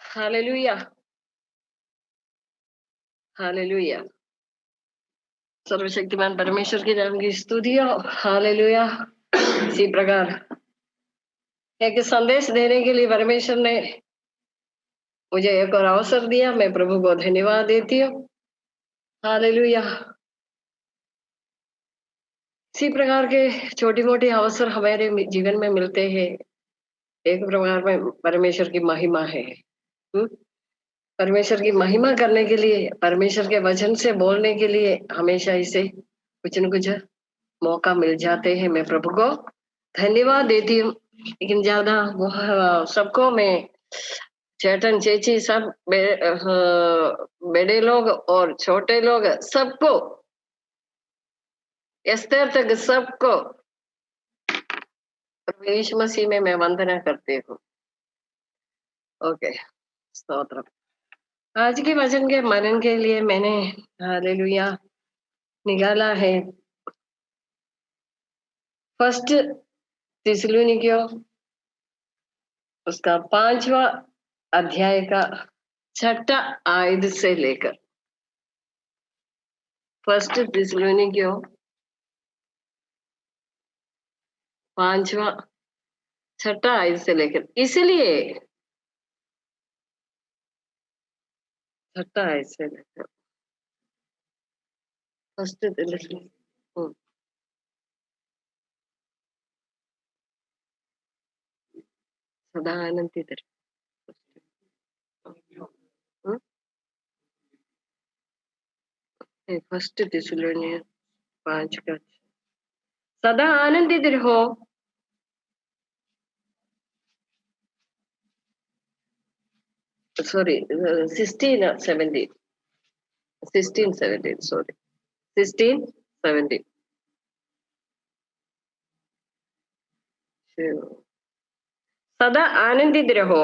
Hallelujah, hallelujah. सर्वशक्तिमान परमेश्वर के नाम की स्तुति हो। हालेलुया। इसी प्रकार एक संदेश देने के लिए परमेश्वर ने मुझे एक और अवसर दिया। मैं प्रभु को धन्यवाद देती हूँ। हालेलुया। इसी प्रकार के छोटी मोटी अवसर हमारे जीवन में मिलते हैं। एक प्रकार में परमेश्वर की महिमा है। हम्म? परमेश्वर की महिमा करने के लिए, परमेश्वर के वचन से बोलने के लिए हमेशा इसे कुछ न कुछ मौका मिल जाते हैं। मैं प्रभु को धन्यवाद देती हूँ। लेकिन ज्यादा वो सबको मैं चेतन चेची सब बड़े लोग और छोटे लोग सबको एस्तर तक सबको प्रभु यीशु मसीह में मैं वंदना करती हूँ। ओके, स्तोत्र। आज के वचन के मनन के लिए मैंने हालेलुया निकाला है फर्स्ट थिस्सलुनीकियों उसका 5वां अध्याय का 6ठा आयत से लेकर फर्स्ट थिस्सलुनीकियों 5वां 6ठा आयत से लेकर इसलिए 6ठा आयत से लेकर फर्स्ट थिस्सलुनीकियों सदा आनंदित रहे। फर्स्ट थिस्सलुनीकियों 5 का सदा आनंदित रहो। सॉरी 16 17 16 17 सॉरी 16 17 सदा आनंदित रहो,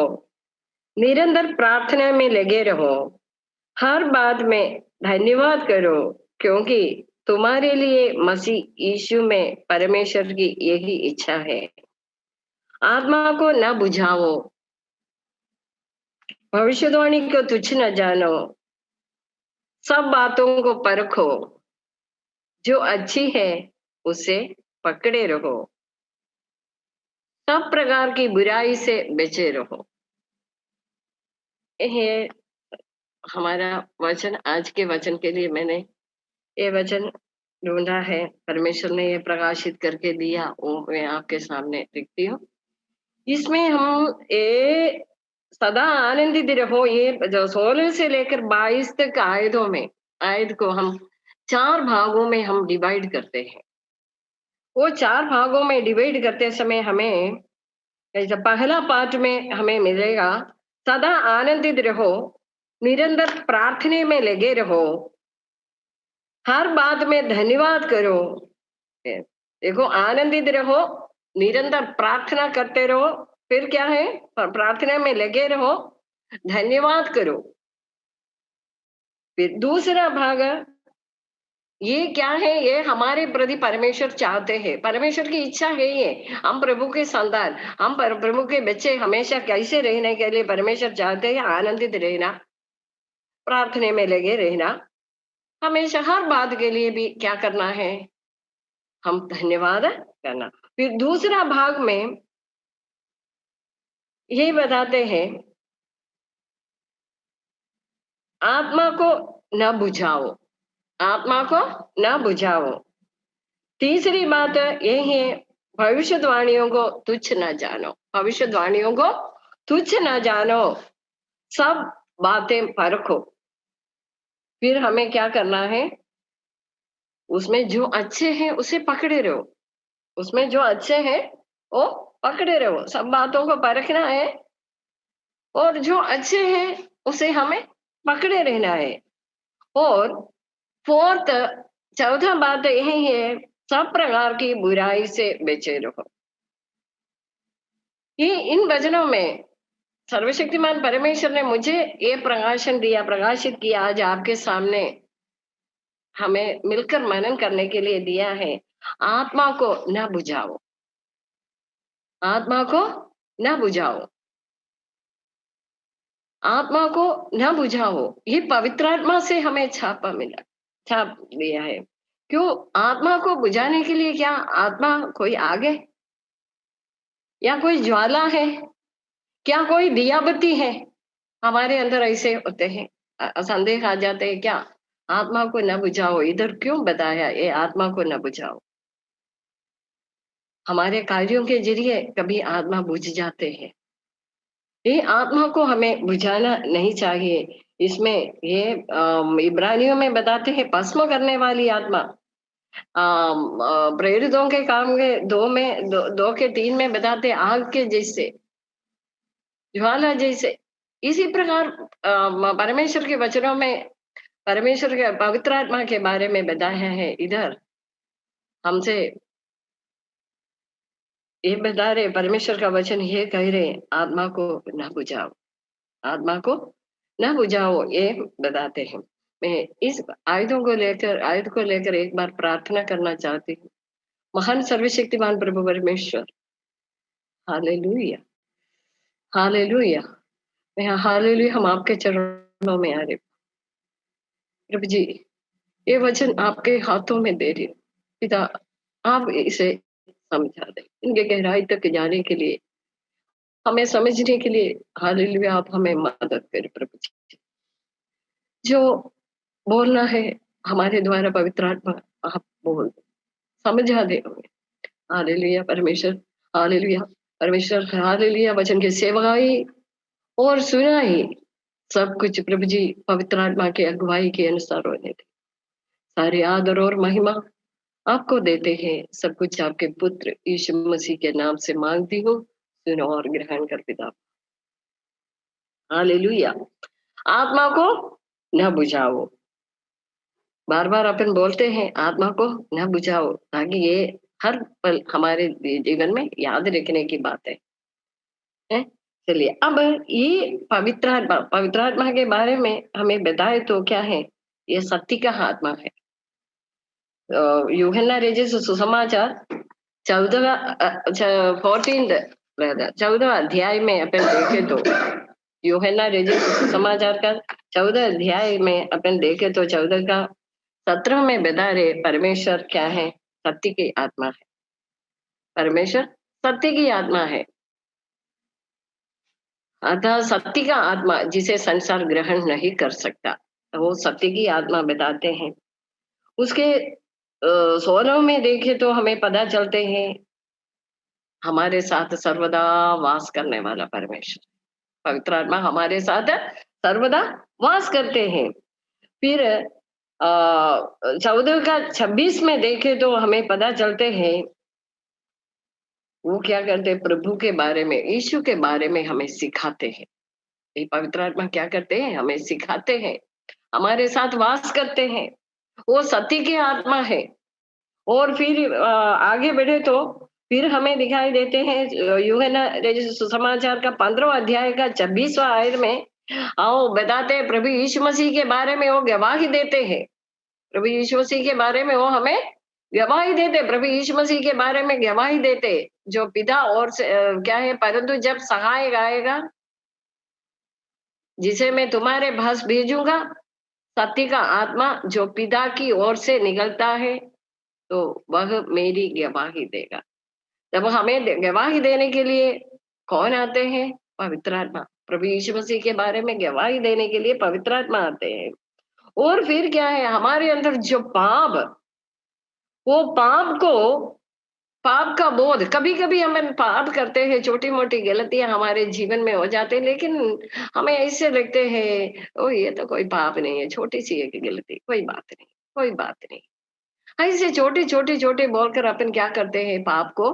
निरंतर प्रार्थना में लगे रहो, हर बात में धन्यवाद करो, क्योंकि तुम्हारे लिए मसीह यीशु में परमेश्वर की यही इच्छा है। आत्मा को न बुझाओ, भविष्यवाणी को तुच्छ न जानो, सब बातों को परखो, जो अच्छी है उसे पकड़े रहो, सब प्रकार की बुराई से बचे रहो। यह हमारा वचन, आज के वचन के लिए मैंने ये वचन ढूंढा है। परमेश्वर ने ये प्रकाशित करके दिया, वो मैं आपके सामने लिखती हूँ। इसमें हम ये सदा आनंदित रहो, ये जो 16 से लेकर 22 तक आयतों में, आयत को हम 4 भागों में हम डिवाइड करते हैं। वो 4 भागों में डिवाइड करते समय हमें पहला पार्ट में हमें मिलेगा सदा आनंदित रहो, निरंतर प्रार्थना में लगे रहो, हर बात में धन्यवाद करो। देखो, आनंदित रहो, निरंतर प्रार्थना करते रहो, फिर क्या है, प्रार्थना में लगे रहो, धन्यवाद करो। फिर दूसरा भाग ये क्या है, ये हमारे प्रति परमेश्वर चाहते हैं, परमेश्वर की इच्छा है ये। हम प्रभु के संतान, हम प्रभु के बच्चे हमेशा कैसे रहने के लिए परमेश्वर चाहते हैं, आनंदित रहना, प्रार्थना में लगे रहना, हमेशा हर बात के लिए भी क्या करना है, हम धन्यवाद करना। फिर दूसरा भाग में ये बताते हैं आत्मा को न बुझाओ, आत्मा को न बुझाओ। तीसरी बात ये है भविष्यवाणियों को तुच्छ न जानो, भविष्यवाणियों को तुच्छ न जानो, सब बातें परखो। फिर हमें क्या करना है, उसमें जो अच्छे हैं उसे पकड़े रहो, उसमें जो अच्छे हैं वो पकड़े रहो, सब बातों को परखना है और जो अच्छे हैं उसे हमें पकड़े रहना है। और फोर्थ, चौथा बात यही है, सब प्रकार की बुराई से बचे रहो। ये इन वचनों में सर्वशक्तिमान परमेश्वर ने मुझे ये प्रकाशन दिया, प्रकाशित किया, आज आपके सामने हमें मिलकर मनन करने के लिए दिया है। आत्मा को न बुझाओ, आत्मा को न बुझाओ। आत्मा को न बुझाओ, ये पवित्र आत्मा से हमें छापा मिला, छाप दिया है। क्यों? आत्मा को बुझाने के लिए क्या आत्मा कोई आगे, या कोई ज्वाला है, क्या कोई दिया बत्ती है? हमारे अंदर ऐसे होते हैं, संदेह आ जाते हैं क्या? आत्मा को न बुझाओ, इधर क्यों बताया ये आत्मा को न बुझाओ? हमारे कार्यों के जरिए कभी आत्मा बुझ जाते हैं। ये आत्मा को हमें बुझाना नहीं चाहिए। इसमें ये इब्रानियों में बताते हैं भस्म करने वाली आत्मा। प्रेरितों के काम के दो के 3 में बताते आग के जैसे, ज्वाला जैसे। इसी प्रकार परमेश्वर के वचनों में परमेश्वर के पवित्र आत्मा के बारे में बताया है। इधर हमसे ये बता रहे, परमेश्वर का वचन ये कह रहे, आत्मा को ना बुझाओ, आत्मा को ना बुझाओ, ये बताते हैं। मैं इस आयत को लेकर एक बार प्रार्थना करना चाहती हूँ। महान सर्वशक्तिमान प्रभु परमेश्वर, हालेलुया, हालेलुया, मैं हालेलुया, हम आपके चरणों में आ रहे प्रभु जी। ये वचन आपके हाथों में दे रही हूँ पिता, आप इसे समझा दें, इनके गहराई तक जाने के लिए, हमें समझने के लिए। हालेलुया, आप हमें मदद करें प्रभु जी। जो बोलना है हमारे द्वारा पवित्र आत्मा आप बोल समझा दे हमें। हालेलुया परमेश्वर, हालेलुया परमेश्वर, हालेलुया। वचन की सेवाई और सुनाई सब कुछ प्रभु जी पवित्र आत्मा की अगुवाई के अनुसार होने दे। सारे आदर और महिमा आपको देते हैं। सब कुछ आपके पुत्र यीशु मसीह के नाम से मांगती हूँ, सुनो और ग्रहण कर पिता। हालेलुया। आत्मा को न बुझाओ, बार बार अपन बोलते हैं आत्मा को न बुझाओ, ताकि ये हर पल हमारे जीवन में याद रखने की बात है? चलिए, अब ये पवित्र आत्मा के बारे में हमें बताए तो क्या है? ये सत्य का आत्मा है। यूहन्ना रचित सुसमाचार 14 अध्याय में अपन देखे तो, यूहन्ना रचित सुसमाचार का 14 अध्याय में अपन देखे तो 14 का 17 में बता रहे, परमेश्वर क्या है? सत्य की आत्मा है। परमेश्वर सत्य की आत्मा है। अतः सत्य का आत्मा जिसे संसार ग्रहण नहीं कर सकता, वो सत्य की आत्मा बताते हैं। उसके स्वरों में देखे तो हमें पता चलते हैं, हमारे साथ सर्वदा वास करने वाला परमेश्वर पवित्र आत्मा हमारे साथ सर्वदा वास करते हैं। फिर 14 का 26 में देखे तो हमें पता चलते हैं, वो क्या करते हैं? प्रभु के बारे में, यीशु के बारे में हमें सिखाते हैं। ये पवित्र आत्मा क्या करते हैं? हमें सिखाते हैं, हमारे साथ वास करते हैं। वो सत्य की आत्मा है। और फिर आगे बढ़े तो फिर हमें दिखाई देते हैं यूहन्ना रचित सुसमाचार का 15 अध्याय का 26वां आयत में, आओ बताते हैं प्रभु यीशु मसीह के बारे में, वो गवाही देते हैं। प्रभु यीशु मसीह के बारे में वो हमें गवाही देते, प्रभु यीशु मसीह के बारे में गवाही देते, जो पिता और क्या है, परंतु जब सहायक आएगा जिसे मैं तुम्हारे पास भेजूंगा, सत्य का आत्मा जो पिता की ओर से निकलता है, तो वह मेरी गवाही देगा। जब हमें गवाही देने के लिए कौन आते हैं? पवित्र आत्मा। प्रभु यीशु मसीह के बारे में गवाही देने के लिए पवित्र आत्मा आते हैं। और फिर क्या है, हमारे अंदर जो वो पाप का बोध, कभी कभी हम पाप करते हैं, छोटी मोटी गलतियां हमारे जीवन में हो जाते हैं, लेकिन हमें ऐसे लगते हैं ओ ये तो कोई पाप नहीं है, छोटी सी एक गलती, कोई बात नहीं, कोई बात नहीं। ऐसे छोटे छोटे छोटे बोलकर अपन क्या करते हैं पाप को,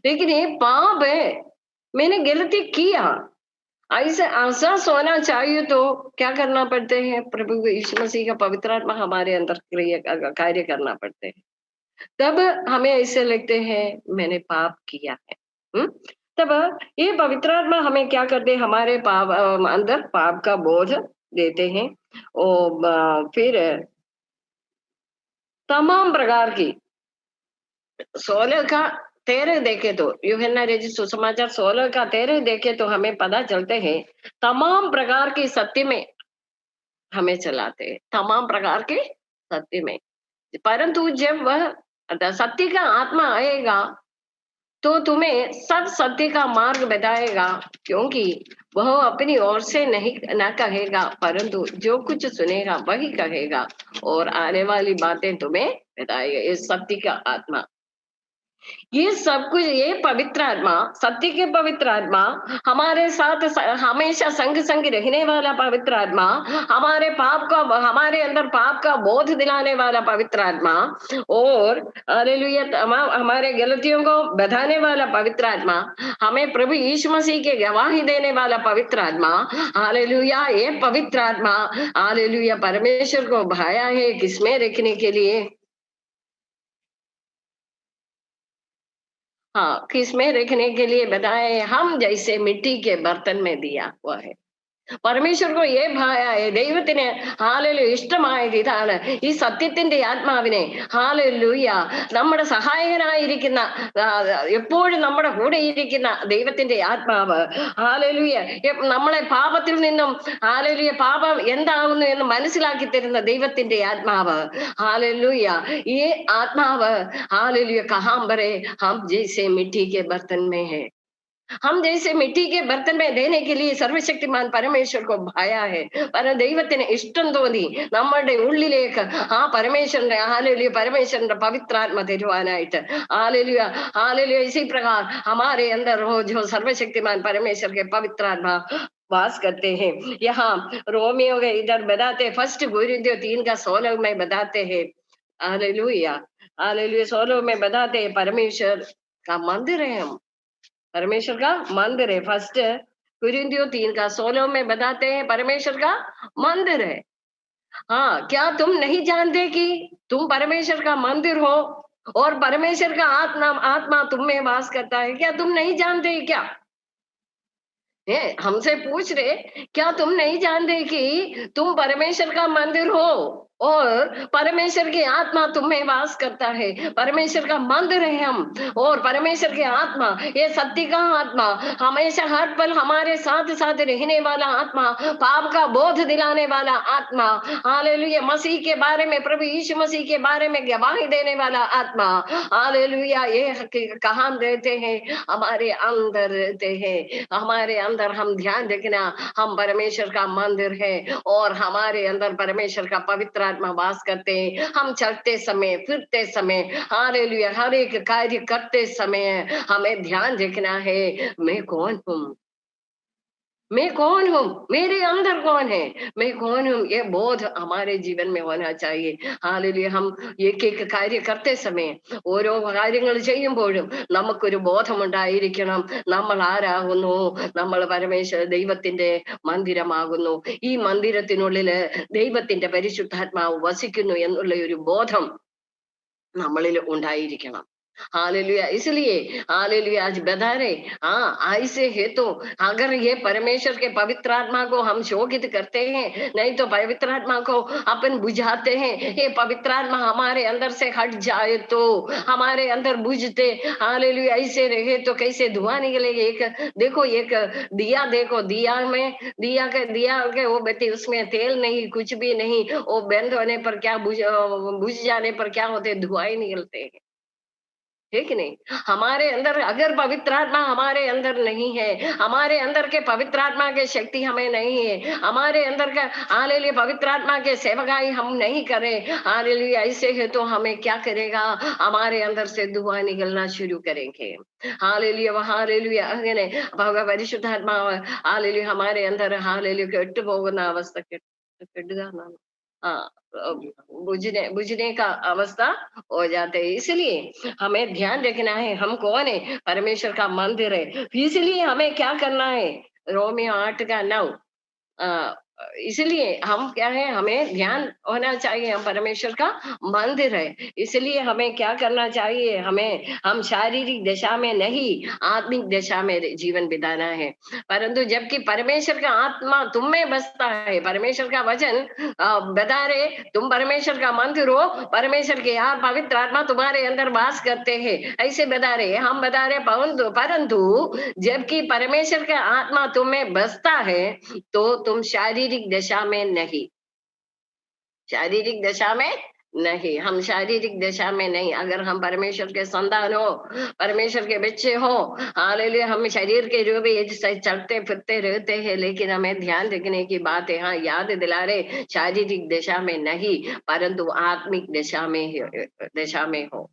लेकिन ये पाप है, मैंने गलती किया, ऐसे एहसास होना चाहिए तो क्या करना पड़ते हैं? प्रभु यीशु मसीह का पवित्र आत्मा हमारे अंदर कार्य करना पड़ते हैं। तब हमें ऐसे लगते हैं मैंने पाप किया है। तब ये पवित्र आत्मा हमें क्या करते हैं? हमारे पाप अंदर पाप का बोझ देते हैं। और फिर तमाम प्रकार की 16 का 13 देखे तो यूहन्ना रचित सुसमाचार 16 का 13 देखे तो हमें पता चलते हैं, तमाम प्रकार की सत्य में हमें चलाते हैं, तमाम प्रकार के सत्य में। परंतु जब वह सत्य का आत्मा आएगा तो तुम्हें सब सत्य का मार्ग बताएगा, क्योंकि वह अपनी ओर से नहीं न कहेगा, परंतु जो कुछ सुनेगा वही कहेगा और आने वाली बातें तुम्हें बताएगा। ये सत्य का आत्मा, ये सब कुछ, ये पवित्र आत्मा, सत्य के पवित्र आत्मा, हमारे साथ हमेशा संग संग रहने वाला पवित्र आत्मा, हमारे पाप का, हमारे अंदर पाप का बोध दिलाने वाला पवित्र आत्मा, और हालेलुया हमारे गलतियों को बताने वाला पवित्र आत्मा, हमें प्रभु यीशु मसीह के गवाही देने वाला पवित्र आत्मा, हालेलुया ये पवित्र आत्मा, हालेलुया परमेश्वर को भाया है किसमें रखने के लिए? हाँ, किसमें रखने के लिए बताए? हम जैसे मिट्टी के बर्तन में दिया हुआ है। പരമേശ്വർ ഏ ഭായ ദൈവത്തിന് ഹാലലൂയ ഇഷ്ടമായത് ഇതാണ്, ഈ സത്യത്തിന്റെ ആത്മാവിനെ ഹാലലൂയ നമ്മുടെ സഹായകനായിരിക്കുന്ന, എപ്പോഴും നമ്മുടെ കൂടെ ഇരിക്കുന്ന ദൈവത്തിന്റെ ആത്മാവ് ഹാലലൂയ നമ്മളെ പാപത്തിൽ നിന്നും ഹാലലൂയ പാപം എന്താകുന്നു എന്ന് മനസ്സിലാക്കി തരുന്ന ദൈവത്തിന്റെ ആത്മാവ് ഹാലലൂയ, ഈ ആത്മാവ് ഹാലലൂയ കഹാം പരെ ഹം ജैसे मिट्टी के बर्तन में है, हम जैसे मिट्टी के बर्तन में देने के लिए सर्वशक्तिमान परमेश्वर को भाया है। पर ദൈവത്തിന് ഇഷ്ടം തോന്നി നമ്മുടെ ഉള്ളിലേക്ക് ആ പരമേശ്വരന്റെ हालेलुया परमेश्वरന്റെ पवित्रात्मा തരുവാനായിട്ട്। हालेलुया हालेलुया इसी प्रकार हमारे अंदर हो जो सर्वशक्तिमान परमेश्वर के पवित्र आत्मा वास करते हैं। यहाँ रोमियो के इधर बताते, फर्स्ट कोरिन्थियों 3 का 16 में बताते हैं, हालेलुया हालेलुया 16 में बताते हैं परमेश्वर का मंदिर है हम, परमेश्वर का मंदिर है। फर्स्ट कुरिन्थियों 3 का 16 में बताते हैं परमेश्वर का मंदिर है। हाँ, क्या तुम नहीं जानते कि तुम परमेश्वर का मंदिर हो और परमेश्वर का आत्मा आत्मा तुम में वास करता है? क्या तुम नहीं जानते क्या? हमसे पूछ रहे, क्या तुम नहीं जानते कि तुम परमेश्वर का मंदिर हो और परमेश्वर की आत्मा तुम्हें वास करता है? परमेश्वर का मंदिर है हम, और परमेश्वर की आत्मा, ये सत्य का आत्मा, हमेशा हर पल हमारे साथ साथ रहने वाला आत्मा, पाप का बोध दिलाने वाला आत्मा, हालेलुया मसीह के बारे में, प्रभु यीशु मसीह के बारे में गवाही देने वाला आत्मा, हालेलुया ये कहाँ रहते हैं? हमारे अंदर रहते हैं। हमारे अंदर हम ध्यान रखना, हम परमेश्वर का मंदिर है और हमारे अंदर परमेश्वर का पवित्र आत्मा वास करते हैं। हम चलते समय, फिरते समय, हालेलुया हर एक कार्य करते समय हमें ध्यान रखना है, मैं कौन हूँ, मैं कौन हूँ, मेरे अंदर कौन है, मैं कौन हूँ, ये बोध हमारे जीवन में होना चाहिए। हालेलुया हम एक एक കാര്യം करते സമയം, ഓരോ കാര്യങ്ങൾ ചെയ്യുമ്പോഴും നമുക്കൊരു ബോധമുണ്ടായിരിക്കണം, നമ്മൾ ആരാകുന്നു, നമ്മൾ പരമേശ്വര ദൈവത്തിന്റെ മന്ദിരമാകുന്നു, ഈ മന്ദിരത്തിനുള്ളില് ദൈവത്തിന്റെ പരിശുദ്ധാത്മാവ് വസിക്കുന്നു എന്നുള്ള ഒരു ബോധം നമ്മളിൽ ഉണ്ടായിരിക്കണം। हालेलुया इसलिए हालेलुया आज बता रहे, हाँ ऐसे है तो अगर ये परमेश्वर के पवित्र आत्मा को हम शोकित करते हैं, नहीं तो पवित्र आत्मा को अपन बुझाते हैं, ये पवित्र आत्मा हमारे अंदर से हट जाए तो हमारे अंदर बुझते, हालेलुया ऐसे रहे तो कैसे धुआं निकलेगा? एक देखो, एक दिया देखो, दिया के वो बत्ती, उसमें तेल नहीं, कुछ भी नहीं, वो बंद होने पर क्या बुझ जाने पर क्या होते, धुआं ही निकलते हैं, है कि नहीं? हमारे अंदर अगर पवित्र आत्मा हमारे अंदर नहीं है, हमारे अंदर के पवित्र आत्मा की शक्ति हमें नहीं है, हमारे अंदर का हालेलुया पवित्र आत्मा के सेवकाई हम नहीं करें, हालेलुया ऐसे है तो हमें क्या करेगा? हमारे अंदर से धुआं निकलना शुरू करेंगे। हालेलुया हालेलुया അങ്ങനെ പരിശുദ്ധാത്മാവ് हालेलुया हमारे अंदर हालेलुया കെട്ടുപോകുന്ന അവസ്ഥ, കെട്ടുക എന്നാണ്, ആ बुझने का अवस्था हो जाते हैं। इसलिए हमें ध्यान रखना है, हम कौन है? परमेश्वर का मंदिर है। इसलिए हमें क्या करना है? रोमियो 8 का 9, इसलिए हम क्या है, हमें ध्यान होना चाहिए, हम परमेश्वर का मंदिर है। इसलिए हमें क्या करना चाहिए, हम शारीरिक दशा में नहीं, आत्मिक दशा में जीवन बिताना है। परंतु जबकि परमेश्वर का आत्मा तुम में बसता है, परमेश्वर का वचन बता रहे तुम परमेश्वर का मंदिर हो, परमेश्वर के यहाँ पवित्र आत्मा तुम्हारे अंदर वास करते हैं, ऐसे बता रहे, हम बता रहे। परंतु परंतु जबकि परमेश्वर का आत्मा तुम में बसता है, तो तुम शारीरिक दशा में नहीं, शारीरिक दशा में नहीं, हम शारीरिक दशा में नहीं। अगर हम परमेश्वर के संतान हो, परमेश्वर के बच्चे हो, हालेलुया, हम शरीर के रूप में से चलते फिरते रहते हैं, लेकिन हमें ध्यान रखने की बात है, हाँ याद दिला रहे, शारीरिक दशा में नहीं, परंतु आत्मिक दशा में हो।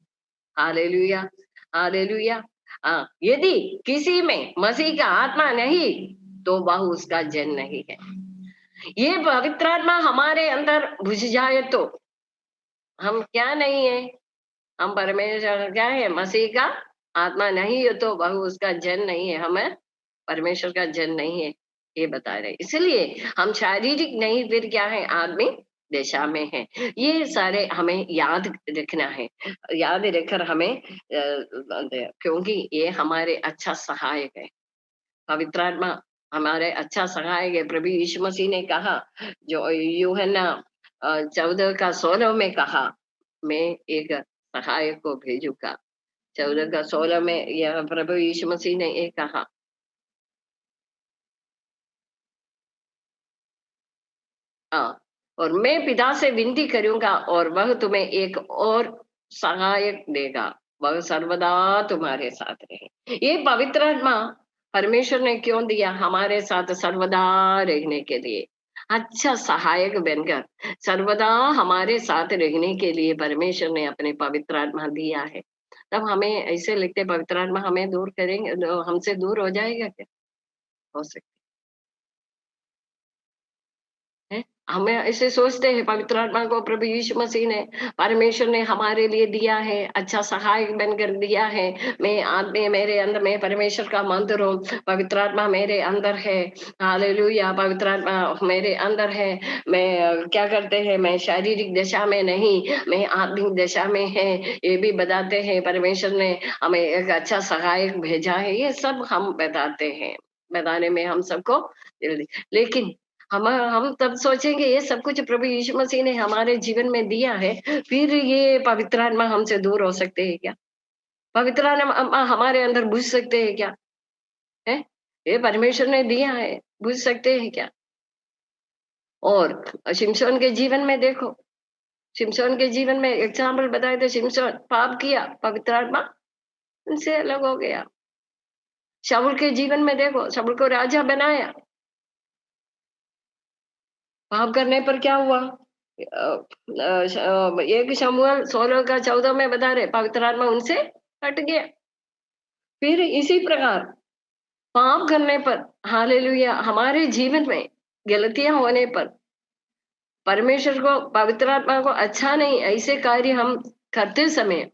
Hallelujah, hallelujah. हाँ, यदि किसी में मसीह का आत्मा नहीं, तो वह उसका जन नहीं है। ये पवित्र आत्मा हमारे अंदर घुस जाए तो हम क्या नहीं है, हम परमेश्वर क्या है, मसीह का आत्मा नहीं है, तो वह उसका जन नहीं है, हमें परमेश्वर का जन नहीं है, ये बता रहे। इसलिए हम शारीरिक नहीं, फिर क्या है, आदमी दशा में है। ये सारे हमें याद रखना है, याद रखकर हमें क्योंकि ये हमारे अच्छा सहायक है, पवित्र आत्मा हमारे अच्छा सहायक है। प्रभु यीशु मसीह ने कहा, जो यूहन्ना 14 का 16 में कहा, मैं एक सहायक को भेजूंगा। 14 का 16 में यह प्रभु यीशु मसीह ने ये कहा। हाँ, और मैं पिता से विनती करूंगा और वह तुम्हें एक और सहायक देगा, वह सर्वदा तुम्हारे साथ रहे। ये पवित्र आत्मा परमेश्वर ने क्यों दिया, हमारे साथ सर्वदा रहने के लिए, अच्छा सहायक बनकर सर्वदा हमारे साथ रहने के लिए परमेश्वर ने अपने पवित्र आत्मा दिया है। तब हमें ऐसे लिखते, पवित्र आत्मा हमें दूर करेंगे, हमसे दूर हो जाएगा क्या, हो सकता है। हमें ऐसे सोचते हैं, पवित्र आत्मा को प्रभु यीशु मसीह ने, परमेश्वर ने हमारे लिए दिया है, अच्छा सहायक बनकर दिया है। मैं आत्मा मेरे अंदर, मैं परमेश्वर का मंदिर हूँ, पवित्र आत्मा मेरे अंदर है। हालेलुया, पवित्र आत्मा मेरे अंदर है। मैं क्या करते हैं, मैं शारीरिक दशा में नहीं, मैं आत्मिक दशा में है, ये भी बताते हैं। परमेश्वर ने हमें एक अच्छा सहायक भेजा है, ये सब हम बताते हैं, बताने में हम सबको जल्दी। लेकिन हम तब सोचेंगे ये सब कुछ प्रभु यीशु मसीह ने हमारे जीवन में दिया है, फिर ये पवित्र आत्मा हमसे दूर हो सकते हैं क्या? पवित्र आत्मा हमारे अंदर घुस सकते हैं क्या? है? ये परमेश्वर ने दिया है, घुस सकते हैं क्या? और शिमशोन के जीवन में देखो, शिमशोन के जीवन में एग्जाम्पल बताए तो, शिमशोन पाप किया, पवित्र आत्मा उनसे अलग हो गया। शाऊल के जीवन में देखो, शाऊल को राजा बनाया, पाप करने पर क्या हुआ? एक शमूएल 16 का 14 में बता रहे, पवित्र आत्मा उनसे हट गया। फिर इसी प्रकार पाप करने पर, हालेलुया, हमारे जीवन में गलतियां होने पर परमेश्वर को, पवित्र आत्मा को अच्छा नहीं, ऐसे कार्य हम करते समय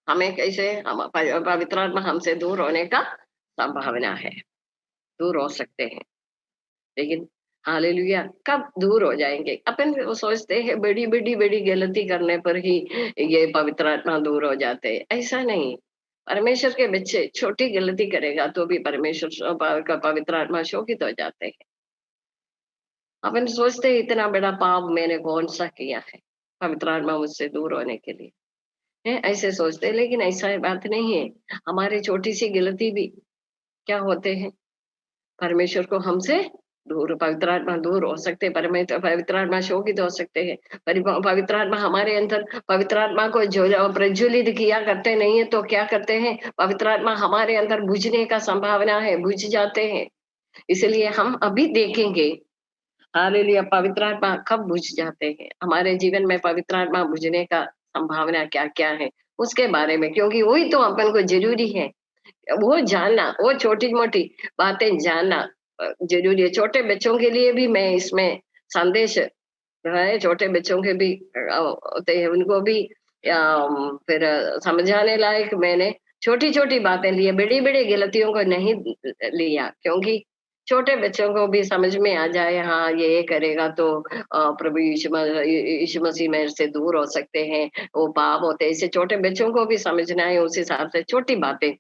हमें कैसे, हम पवित्र आत्मा हमसे दूर होने का संभावना है, दूर हो सकते हैं। लेकिन हालेलुया, कब दूर हो जाएंगे? अपन वो सोचते हैं बड़ी गलती करने पर ही ये पवित्र आत्मा दूर हो जाते हैं, ऐसा नहीं। परमेश्वर के बच्चे छोटी गलती करेगा तो भी परमेश्वर का पवित्र आत्मा शोकित हो जाते हैं। अपन सोचते हैं इतना बड़ा पाप मैंने कौन सा किया है, पवित्र आत्मा मुझसे दूर होने के लिए है, ऐसे सोचते हैं। लेकिन ऐसा बात नहीं है, हमारी छोटी सी गलती भी क्या होते हैं, परमेश्वर को हमसे दूर, पवित्र आत्मा दूर हो सकते हैं, पवित्र आत्मा शोकित हो सकते हैं। पवित्र आत्मा हमारे अंदर, पवित्र आत्मा को जो प्रज्वलित किया करते नहीं है तो क्या करते हैं, पवित्र आत्मा हमारे अंदर बुझने का संभावना है, बुझ जाते हैं। इसलिए हम अभी देखेंगे, हालेलुया, पवित्र आत्मा कब बुझ जाते हैं हमारे जीवन में, पवित्र आत्मा बुझने का संभावना क्या क्या है उसके बारे में, क्योंकि वही तो अपन को जरूरी है, वो जानना, वो छोटी-मोटी बातें जानना ज़रूरी है। छोटे बच्चों के लिए भी मैं इसमें संदेश है, छोटे बच्चों के भी होते हैं, उनको भी फिर समझाने लायक मैंने छोटी-छोटी बातें ली है, बड़ी-बड़ी गलतियों को नहीं लिया, क्योंकि छोटे बच्चों को भी समझ में आ जाए, हाँ, ये करेगा तो प्रभु यीशु मसीह मेरे से दूर हो सकते हैं, वो पाप होते हैं। इससे छोटे बच्चों को भी समझना है, उस हिसाब से छोटी बातें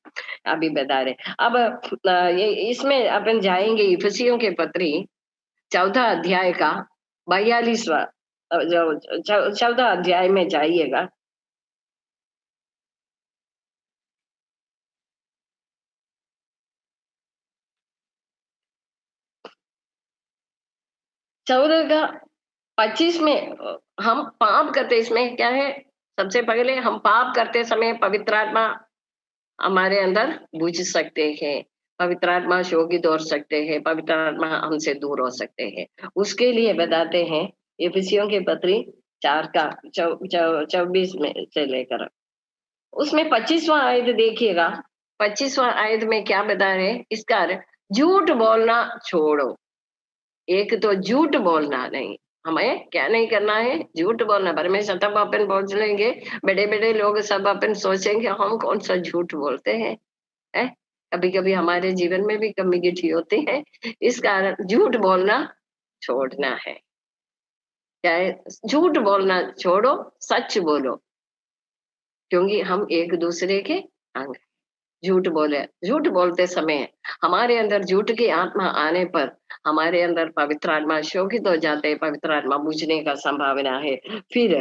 अभी बता रहे। अब ये इसमें अपन जाएँगे इफिसियों के पत्री 14 अध्याय का 42वां जो 14 अध्याय में जाइएगा। 14 का 25 में हम पाप करते, इसमें क्या है, सबसे पहले हम पाप करते समय पवित्र आत्मा हमारे अंदर बुझ सकते हैं, पवित्र आत्मा शोकित हो सकते हैं, पवित्र आत्मा हमसे दूर हो सकते हैं। उसके लिए बताते हैं इफिसियों की पत्री 4 का 24 में से लेकर उसमें 25वां आयत देखिएगा। 25वां आयत में क्या बता रहे हैं, इसका झूठ बोलना छोड़ो। एक तो झूठ बोलना नहीं, हमें क्या नहीं करना है, झूठ बोलना। परमेश्वर तब अपन बोल लेंगे, बड़े बड़े लोग सब अपन सोचेंगे हम कौन सा झूठ बोलते हैं, है? कभी कभी हमारे जीवन में भी कमी गिठी होती है, इस कारण झूठ बोलना छोड़ना है। क्या है, झूठ बोलना छोड़ो, सच बोलो, क्योंकि हम एक दूसरे के अंग। झूठ बोले, झूठ बोलते समय हमारे अंदर झूठ की आत्मा आने पर हमारे अंदर पवित्र आत्मा शोकित हो जाते हैं, पवित्र आत्मा बुझने का संभावना है। फिर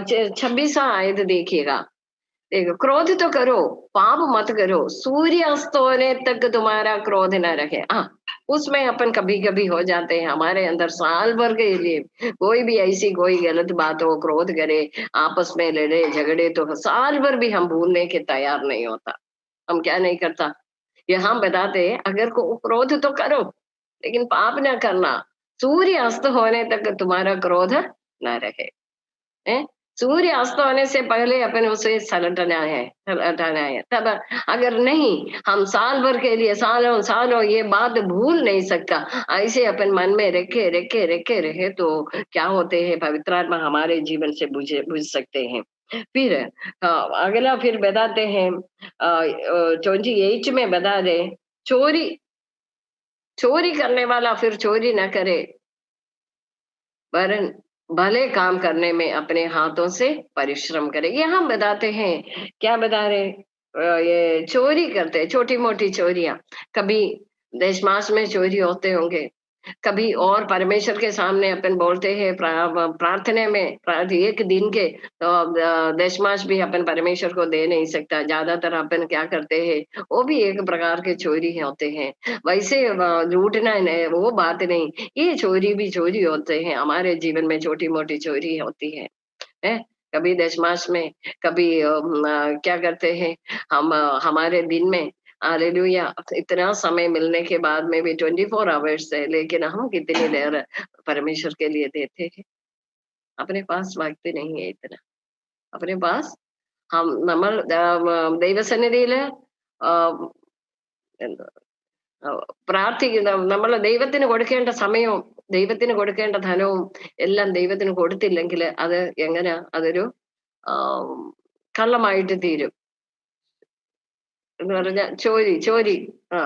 26वां आयत देखिएगा। देखो, क्रोध तो करो, पाप मत करो, सूर्य अस्त होने तक तुम्हारा क्रोध न रखे। हाँ, उसमें अपन कभी कभी हो जाते हैं, हमारे अंदर साल भर के लिए कोई भी ऐसी कोई गलत बात हो, क्रोध करे, आपस में लड़े झगड़े, तो साल भर भी हम भूलने के तैयार नहीं होता। हम क्या नहीं करता, ये हम बताते हैं, अगर को क्रोध तो करो लेकिन पाप ना करना, सूर्य अस्त होने तक तुम्हारा क्रोध न रहे। हैं? सूर्य अस्त होने से पहले अपन उसे हटाना है। तब अगर नहीं, हम साल भर के लिए सालों सालों ये बात भूल नहीं सकता, ऐसे अपन मन में रखे रखे रखे रहे तो क्या होते हैं, पवित्र आत्मा हमारे जीवन से बुझ सकते हैं। फिर अगला फिर बताते हैं 28 में बता दे, चोरी चोरी करने वाला फिर चोरी न करे, वरन भले काम करने में अपने हाथों से परिश्रम करे। ये हम बताते हैं, क्या बता रहे, ये चोरी करते, छोटी मोटी चोरियां, कभी दशमास में चोरी होते होंगे, कभी और परमेश्वर के सामने अपन बोलते हैं प्रार्थना में, एक दिन के तो दशमास भी अपन परमेश्वर को दे नहीं सकता, ज्यादातर अपन क्या करते हैं, वो भी एक प्रकार के चोरी होते हैं। वैसे लूटना वो बात नहीं, ये चोरी भी चोरी होते हैं, हमारे जीवन में छोटी मोटी चोरी होती है? कभी दशमास में, कभी क्या करते हैं हम, हमारे दिन में, हालेलुया, इतना समय मिलने के बाद में भी 24 आवर्स है, लेकिन हम कितनी देर परमेश्वर के लिए देते हैं? अपने पास वक्त नहीं है इतना। अपने पास हम നമ്മൾ ദൈവസന്നിധിയില് എന്താ പ്രാർത്ഥിക്കുന്ന, നമ്മൾ ദൈവത്തിന് കൊടുക്കേണ്ട സമയവും ദൈവത്തിന് കൊടുക്കേണ്ട ധനവും എല്ലാം ദൈവത്തിന് കൊടുത്തില്ലെങ്കിൽ അത് എങ്ങനെ, അതൊരു ആ, കള്ളമായിട്ട് തീരും. എന്ന് പറഞ്ഞാൽ ചോരി ചോരി, ആ,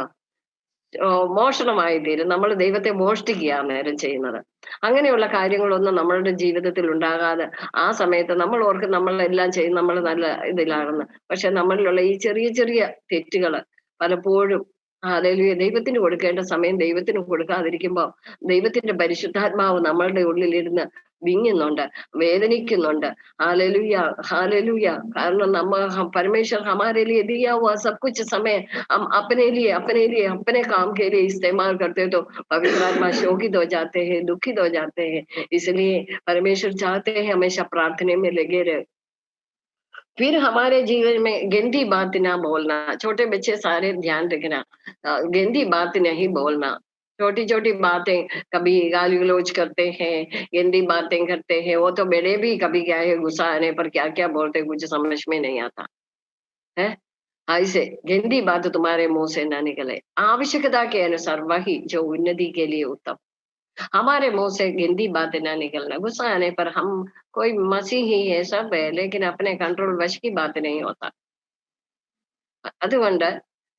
മോഷണമായി തീരും. നമ്മൾ ദൈവത്തെ മോഷ്ടിക്കുകയാ അന്നേരം ചെയ്യുന്നത്. അങ്ങനെയുള്ള കാര്യങ്ങളൊന്നും നമ്മളുടെ ജീവിതത്തിൽ ഉണ്ടാകാതെ ആ സമയത്ത് നമ്മൾ ഓർക്കും നമ്മളെല്ലാം ചെയ്യും, നമ്മൾ നല്ല ഇതിലാണെന്ന്. പക്ഷെ നമ്മളിലുള്ള ഈ ചെറിയ ചെറിയ തെറ്റുകള് പലപ്പോഴും, ഹല്ലേലൂയ, ദൈവത്തിന് കൊടുക്കേണ്ട സമയം ദൈവത്തിന് കൊടുക്കാതിരിക്കുമ്പോ ദൈവത്തിന്റെ പരിശുദ്ധാത്മാവ് നമ്മളുടെ ഉള്ളിലിരുന്ന് വിങ്ങുന്നുണ്ട്, വേദനിക്കുന്നുണ്ട്। Hallelujah, hallelujah. കാരണം परमेश्वर हमारे लिए दिया हुआ सब कुछ समय हम अपने लिए अपने काम के लिए इस्तेमाल करते हैं, तो पवित्र आत्मा शोकित हो जाते हैं, दुखित हो जाते हैं। इसलिए परमेश्वर चाहते हैं हमेशा प्रार्थना में लगे रहे। फिर हमारे जीवन में गंदी बात ना बोलना, छोटे बच्चे सारे ध्यान रखना, गंदी बात नहीं बोलना। छोटी छोटी बातें, कभी गाली गलौज करते हैं, गंदी बातें करते हैं, वो तो बड़े भी कभी क्या है, गुस्सा आने पर क्या क्या बोलते हैं, कुछ समझ में नहीं आता है। ऐसे गंदी बात तुम्हारे मुंह से ना निकले, आवश्यकता के अनुसार वही जो उन्नति के लिए उत्तम। हमारे मुंह से गंदी बातें ना निकलना, गुस्सा आने पर हम कोई मसीही है, सब है, लेकिन अपने कंट्रोल वश की बात नहीं होता। അതുകൊണ്ട്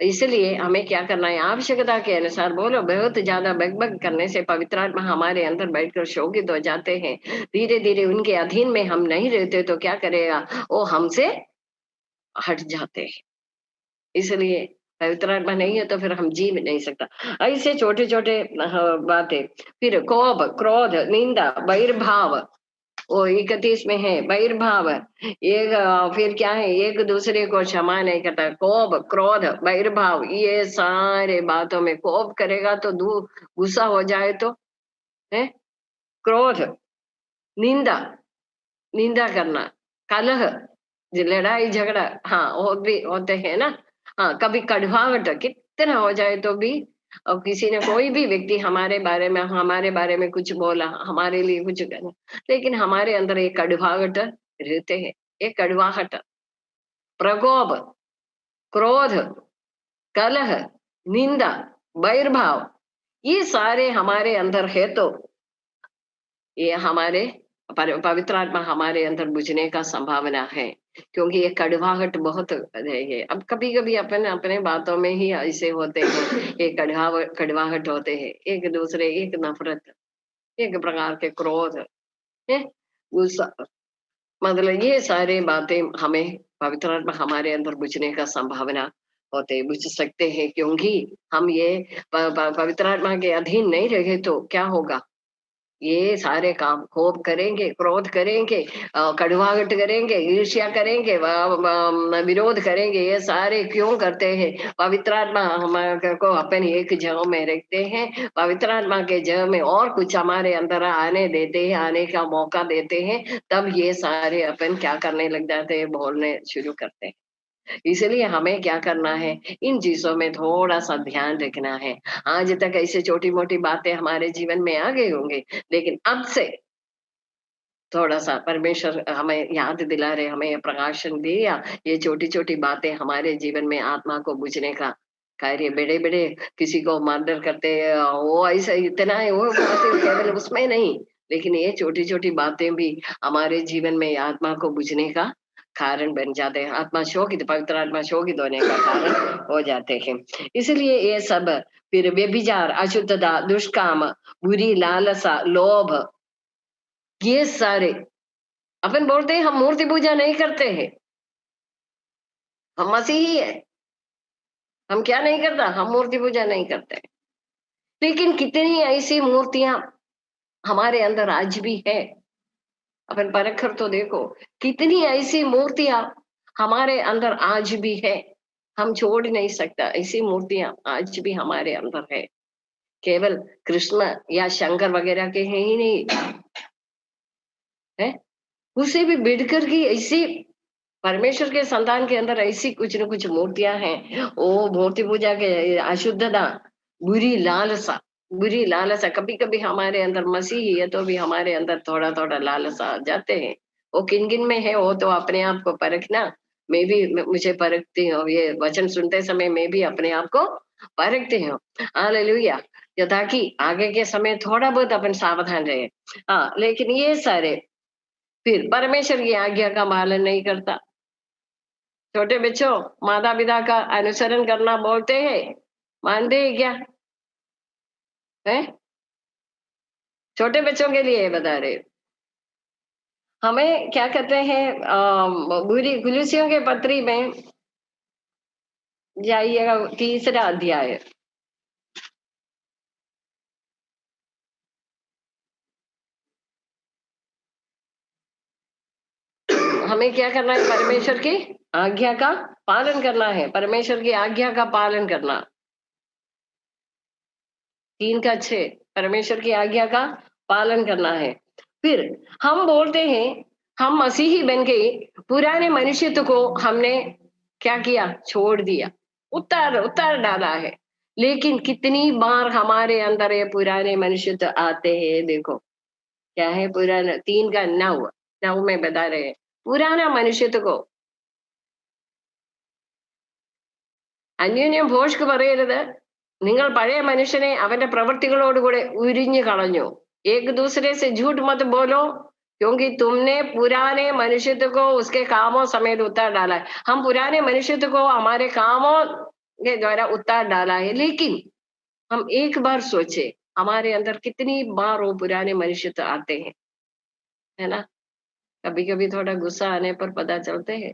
इसलिए हमें क्या करना है, आवश्यकता के अनुसार बोलो। बहुत ज्यादा बक करने से पवित्र आत्मा हमारे अंदर बैठकर शोकित हो जाते हैं। धीरे धीरे उनके अधीन में हम नहीं रहते तो क्या करेगा, वो हमसे हट जाते हैं। इसलिए पवित्र आत्मा नहीं है तो फिर हम जी भी नहीं सकता। ऐसे छोटे छोटे बातें। फिर कोप, क्रोध, निंदा, बहिर्भाव, वो 31 में है बहिर्भाव। एक फिर क्या है, एक दूसरे को क्षमा नहीं करता। कोप, क्रोध, बहिर्भाव, ये सारे बातों में कोप करेगा तो दू गुस्सा हो जाए तो है। क्रोध, निंदा, निंदा करना, कलह, लड़ाई झगड़ा, हाँ वो भी होते हैं ना। हाँ, कभी कड़वाहट कितना हो जाए तो भी, और किसी ने कोई भी व्यक्ति हमारे बारे में कुछ बोला, हमारे लिए कुछ करा, लेकिन हमारे अंदर एक कड़वाहट रहते हैं। एक कड़वाहट, प्रकोप, क्रोध, कलह, निंदा, बहिर्भाव, ये सारे हमारे अंदर है तो ये हमारे पवित्र आत्मा हमारे अंदर बुझने का संभावना है। क्योंकि ये कड़वाहट बहुत है ये। अब कभी कभी अपन अपने बातों में ही ऐसे होते हैं, ये कड़वाहट होते हैं, एक दूसरे, एक नफरत, एक प्रकार के क्रोध है, गुस्सा, मतलब ये सारे बातें हमें पवित्र आत्मा हमारे अंदर बुझने का संभावना होते, बुझ सकते हैं। क्योंकि हम ये पवित्र आत्मा के अधीन नहीं रहे तो क्या होगा, ये सारे काम कोप करेंगे, क्रोध करेंगे, कड़वाहट करेंगे, ईर्ष्या करेंगे, विरोध करेंगे। ये सारे क्यों करते हैं? पवित्र आत्मा हमारे को अपन एक जगह में रखते हैं, पवित्र आत्मा के जगह में और कुछ हमारे अंदर आने देते हैं, आने का मौका देते हैं, तब ये सारे अपन क्या करने लग जाते हैं, बोलने शुरू करते हैं। इसलिए हमें क्या करना है, इन चीजों में थोड़ा सा ध्यान रखना है। आज तक ऐसे छोटी मोटी बातें हमारे जीवन में आ गए होंगे, लेकिन अब से थोड़ा सा परमेश्वर हमें याद दिला रहे, हमें ये प्रकाशन दिया, ये छोटी छोटी बातें हमारे जीवन में आत्मा को बुझने का कार्य। बड़े बड़े किसी को मर्डर करते हैं, वो ऐसा इतना है, वो बातें केवल उसमें नहीं, लेकिन ये छोटी छोटी बातें भी हमारे जीवन में आत्मा को बुझने का कारण बन जाते हैं। आत्मा शोकित, पवित्र आत्मा शोकित होने का कारण हो जाते हैं। इसलिए ये सब, फिर व्यभिचार, अशुद्धता, दुष्काम, बुरी लालसा, लोभ, ये सारे, अपन बोलते हैं हम मूर्ति पूजा नहीं करते हैं, हम मसीही है, हम क्या नहीं करता, हम मूर्ति पूजा नहीं करते। लेकिन कितनी ऐसी मूर्तियां हमारे अंदर आज भी है, अपन परख कर तो देखो, कितनी ऐसी मूर्तियां हमारे अंदर आज भी है। हम छोड़ नहीं सकता, ऐसी मूर्तियां आज भी हमारे अंदर है। केवल कृष्ण या शंकर वगैरह के हैं ही नहीं है, उसे भी बढ़कर की ऐसी परमेश्वर के संतान के अंदर ऐसी कुछ न कुछ मूर्तियां हैं। वो मूर्ति पूजा के अशुद्धता, बुरी लालसा, बुरी लालसा, कभी कभी हमारे अंदर मसीही है तो भी हमारे अंदर थोड़ा थोड़ा लालसा आ जाते हैं। वो किन किन में है वो तो अपने आप को परखना। मैं भी मुझे परखती हूँ, ये वचन सुनते समय मैं भी अपने आप को परखती हूँ। हालेलुया। ताकि आगे के समय थोड़ा बहुत अपन सावधान रहे। हाँ, लेकिन ये सारे फिर परमेश्वर की आज्ञा का पालन नहीं करता। छोटे बच्चों, माता पिता का अनुसरण करना बोलते हैं, मानते हैं क्या है? छोटे बच्चों के लिए बता रहे। हमें क्या कहते हैं, बुरी कुलुसियों के पत्री में जाइएगा, तीसरा अध्याय। हमें क्या करना है, परमेश्वर की आज्ञा का पालन करना है, परमेश्वर की आज्ञा का पालन करना। 3 का 6, परमेश्वर की आज्ञा का पालन करना है। फिर हम बोलते हैं, हम मसीही बन के पुराने मनुष्यत्व को हमने क्या किया, छोड़ दिया, उतार उतार डाला है। लेकिन कितनी बार हमारे अंदर ये पुराने मनुष्यत्व आते हैं, देखो क्या है पुराना, 3 का 9, 9 में बता रहे हैं पुराना मनुഷ്യत्व को അന്യോന്യം ഭോഷ്ക് പറയരുത്. നിങ്ങൾ പഴയ മനുഷ്യനെ അവന്റെ പ്രവൃത്തികളോടുകൂടെ ഉരിഞ്ഞു കളഞ്ഞു. एक दूसरे से झूठ मत बोलो, क्योंकि तुमने पुराने मनुष्यत्व को उसके कामों समेत उतार डाला है। हम पुराने मनुष्यत्व को हमारे कामों के द्वारा उतार डाला है। लेकिन हम एक बार सोचे, हमारे अंदर कितनी बार वो पुराने मनुष्य तो आते हैं, है ना? कभी-कभी थोड़ा गुस्सा आने पर पता चलते हैं,